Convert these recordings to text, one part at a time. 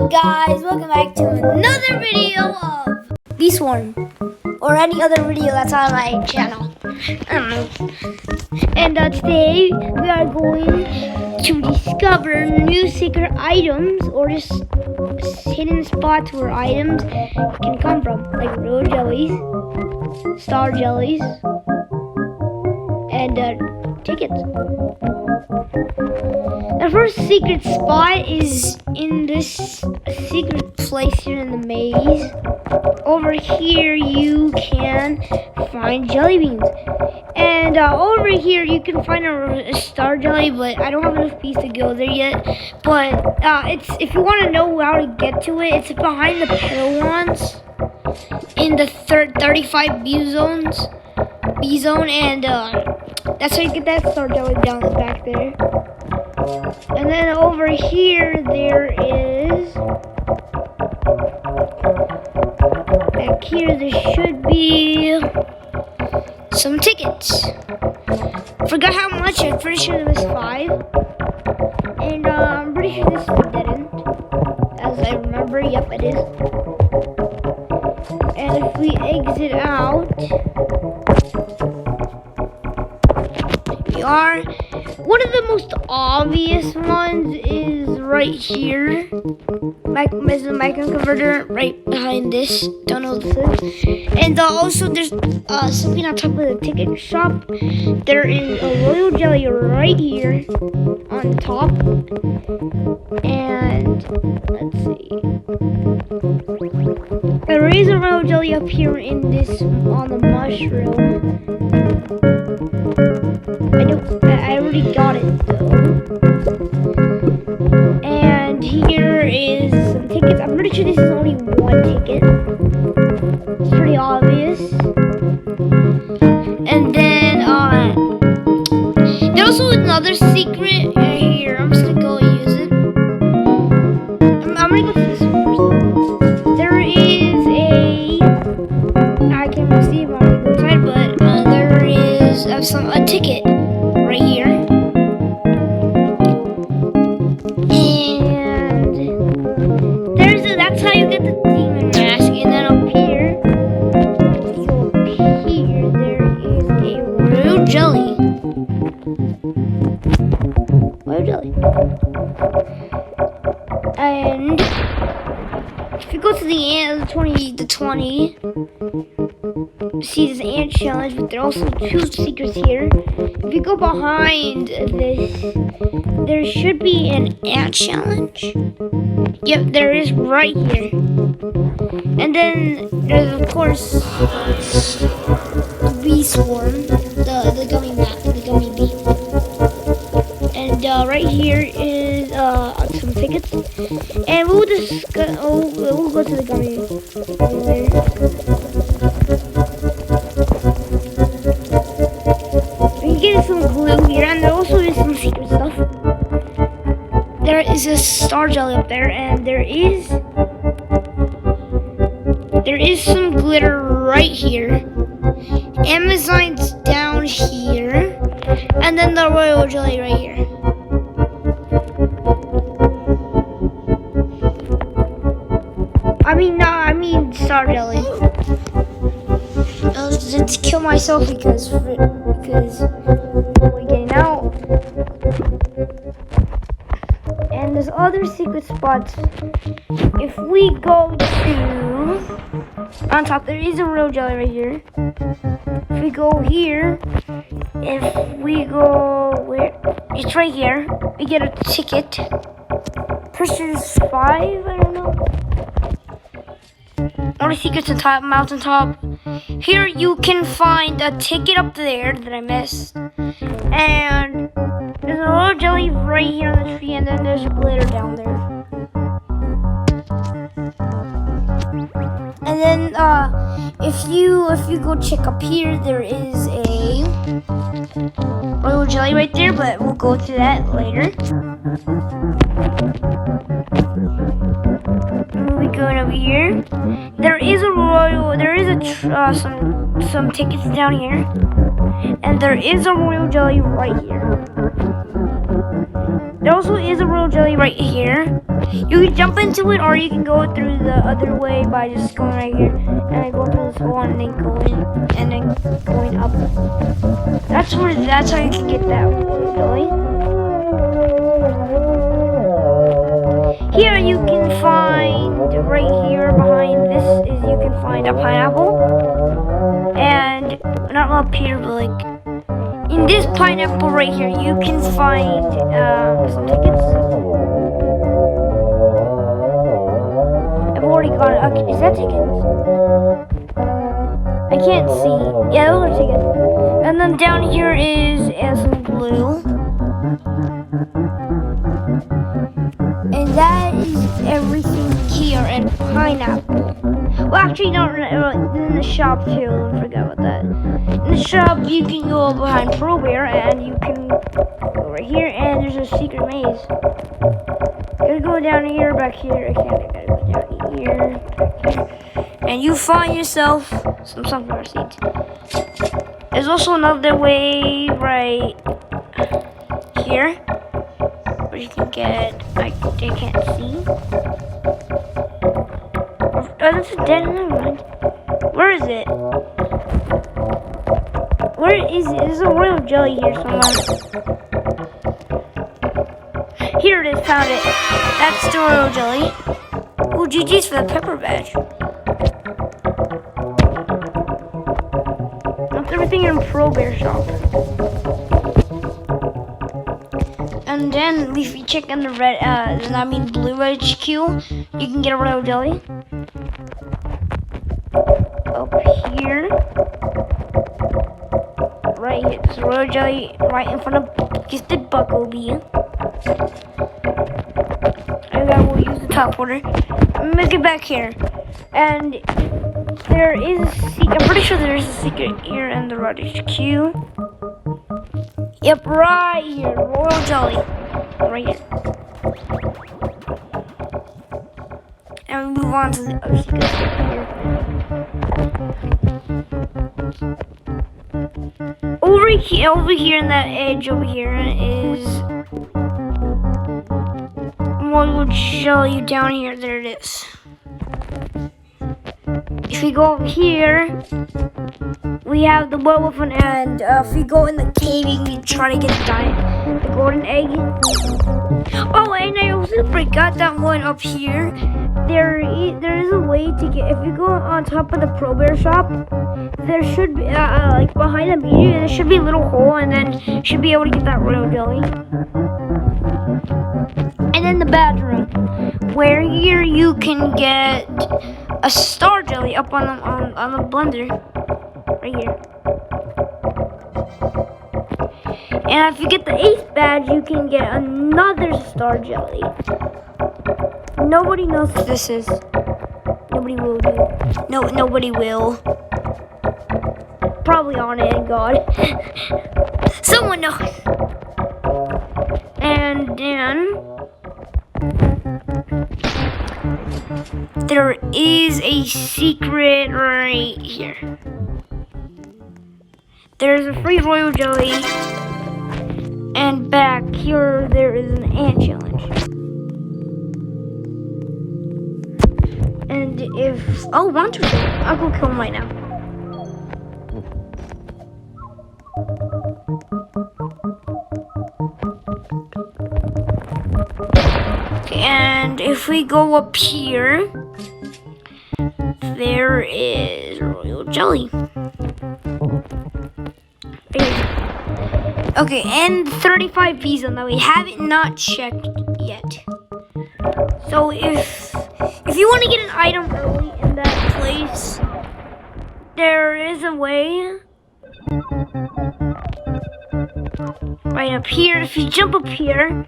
up, guys? Welcome back to another video of Bee Swarm, or any other video that's on my channel. And today we are going to discover new secret items, or just hidden spots where items can come from, like road jellies, star jellies, and tickets. The first secret spot is in this secret place here in the maze. Over here you can find jelly beans. And over here you can find a star jelly, but I don't have enough bees to go there yet. But it's if you want to know how to get to it, it's behind the Padawans in the 35 bee zone, and that's how you get that star jelly down the back there. And then over here, there should be some tickets. Forgot how much, I'm pretty sure there was 5. And I'm pretty sure this is the dead end. As I remember, yep, it is. And if we exit out, here we are. One of the most obvious ones is right here. There's a micro converter right behind this. Don't know what this is. And also there's something on top of the ticket shop. There is a royal jelly right here on the top. And let's see. There is a royal jelly up here in this on the mushroom. I already got it though. And here is some tickets. I'm pretty sure this is only one ticket. It's pretty obvious. And then there's also another secret here. I'm just gonna go use it. I'm gonna go to this one first. There is I can't really see if I'm gonna go inside, but there is a ticket right here. And that's how you get the demon mask. And then up here, if you go up here, there is a royal jelly. Royal jelly. And if you go to the end of the 20, see this ant challenge, but there are also 2 secrets here. If you go behind this, there should be an ant challenge. Yep, there is right here. And then there's of course the bee swarm, the gummy map, the gummy bee. And right here is some tickets. And we'll go to the gummy there. Get some glue here, and there also is some secret stuff. There is a star jelly up there, and there is some glitter right here. Amazon's down here, and then the royal jelly right here. I mean star jelly. I was to kill myself because we're getting out. And there's other secret spots. If we go to on top, there is a royal jelly right here. If we go here, it's right here. We get a ticket. Pushes 5, I don't know. Only secrets on top, mountain top. Here you can find a ticket up there that I missed. And there's a little jelly right here on the tree, and then there's glitter down there. And then if you go check up here, there is a royal jelly right there, but we'll go to that later. We're going over here. There is some tickets down here, and there is a royal jelly right here. There also is a royal jelly right here. You can jump into it, or you can go through the other way by just going right here and going through this hole and then going and then going up. That's how you can get that really. Here you can find right here behind this is you can find a pineapple, and not up here, but like in this pineapple right here, you can find some tickets. I've already got it. Okay, is that tickets? I can't see. Yeah, those are tickets. And then down here is some glue. And that is everything here and pineapple. Well, actually, not in the shop too. I forgot about that. In the shop, you can go behind Pro Bear and you can go right here, and there's a secret maze. Gotta go down here, back here. I gotta go down here, back here. And you find yourself some sunflower seeds. There's also another way right here where you can get, like, they can't see. Oh, that's a dead end. Never mind. Where is it? Where is it? There's a royal jelly here somewhere. Here it is, found it. That's the royal jelly. Ooh, GG's for the pepper badge. That's everything in Pro Bear shop. And then if you check on the red, blue HQ, you can get a royal jelly. Up here. Right here, there's a royal jelly right in front of Gifted Bucklebee. And then we'll use the teleporter. Make it back here. And there is a secret, I'm pretty sure there's a secret here in the red HQ. Yep, right here, royal jelly. Right here. And we move on to the other secret here. Over here in that edge over here is royal jelly down here. There it is. If we go over here, we have the werewolf, and if we go in the cave, you can try to get the golden egg. Oh, and I also forgot that one up here. There is a way to get, if you go on top of the Pro Bear shop, there should be, like behind the meteor, there should be a little hole, and then you should be able to get that royal jelly. And then the bedroom, where here you can get a star jelly up on the blender, right here. And if you get the 8th badge, you can get another star jelly. Nobody knows what this is. Nobody will do. No, nobody will. Probably on it, and God. Someone knows. And then there is a secret right here. There's a free royal jelly, and back here there is an ant challenge. And if wonderful, I'll go kill him right now. Okay, and if we go up here, there is royal jelly. Okay, and 35 visa that we haven't not checked yet. So if you want to get an item early in that place, there is a way. Right up here, if you jump up here,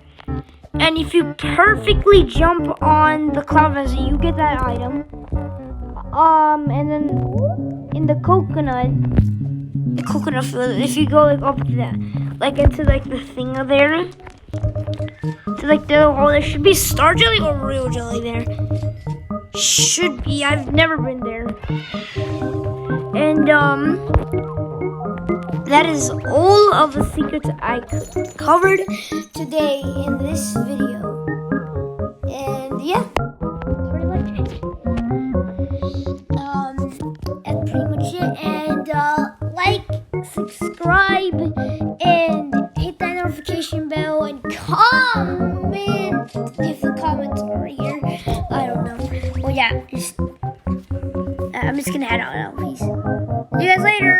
and if you perfectly jump on the cloud vessel, you get that item. And then in the coconut field, if you go like up to that, like into like the thing there, to like there should be star jelly or royal jelly there. Should be. I've never been there. And that is all of the secrets I covered today in this video. And it and like, subscribe, and hit that notification bell and comment if the comments are here. I don't know. Well, yeah, I'm just gonna head out now, peace. See you guys later.